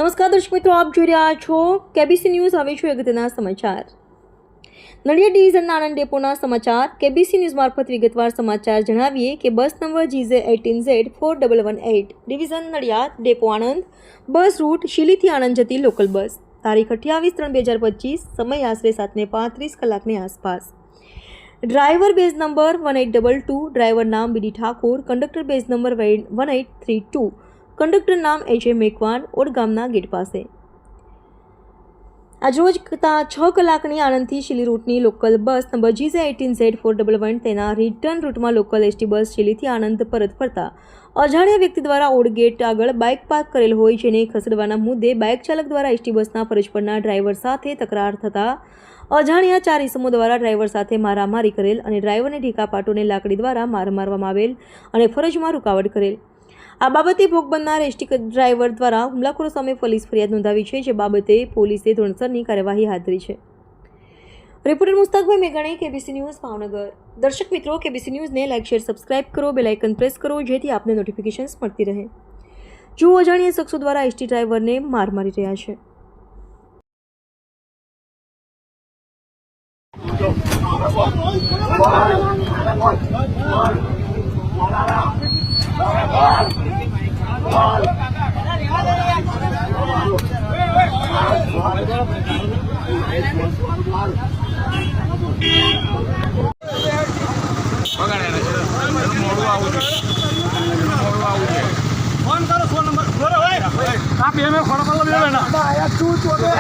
નમસ્કાર દર્શક મિત્રો, આપ જોઈ રહ્યા છો કેબીસી ન્યૂઝ. હવે છું અગત્યના સમાચાર. નડિયાદ ડિવિઝનના આણંદ ડેપોના સમાચાર. કેબીસી ન્યૂઝ મારફત વિગતવાર સમાચાર જણાવીએ કે bus number GJ18Z4118 division Nadiad depot Anand bus route શિલીથી આણંદ જતી લોકલ બસ તારીખ 28/3/2025 સમય આશરે 7:35 કલાકની આસપાસ. ડ્રાઈવર બેઝ નંબર 1822, ડ્રાઈવર નામ BD Thakor, conductor base number 1832, conductor નામ HA મેકવાન, ઓડગામના ગેટ પાસે. આજરોજ 6 કલાકની આણંદથી શિલી રૂટની લોકલ બસ નંબર GJ18Z411 તેના રિટર્ન રૂટમાં લોકલ ST બસ શિલીથી આણંદ પરત ફરતા અજાણ્યા વ્યક્તિ દ્વારા ઓડ ગેટ આગળ બાઇક પાર્ક કરેલ હોય જેને ખસેડવાના મુદ્દે બાઇક ચાલક દ્વારા ST બસના ફરજ પરના ડ્રાઈવર સાથે તકરાર થતા અજાણ્યા 4 ઇસમો દ્વારા ડ્રાઈવર સાથે મારામારી કરેલ અને ડ્રાઈવરને ઢીકા પાટોને લાકડી દ્વારા માર મારવામાં આવેલ અને ફરજમાં રૂકાવટ કરેલ. આ બાબતે ભોગ બનનાર ST ડ્રાઈવર દ્વારા હુમલાખોરો સામે પોલીસ ફરિયાદ નોંધાવી છે, જે બાબતે પોલીસે ધોરણસરની કાર્યવાહી હાથ ધરી છે. રિપોર્ટર મુસ્તાકભાઈ મેઘાણી, કેબીસી ન્યૂઝ, ભાવનગર. દર્શક મિત્રો, કેબીસી ન્યૂઝને લાઇક, શેર, સબસ્ક્રાઇબ કરો, બેલ આઇકન પ્રેસ કરો જેથી આપને નોટિફિકેશન્સ મળતી રહે. જુઓ, અજાણ્યા શખ્સો દ્વારા ST ડ્રાઈવરને માર મારી રહ્યા છે. ફોન કરો, ફોન નંબર બોલો. આ બે મેં ફોન નંબર લેવો ને આયા તું તો કે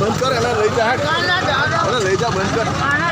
બંધ કર, લઈ જા બંધ કર.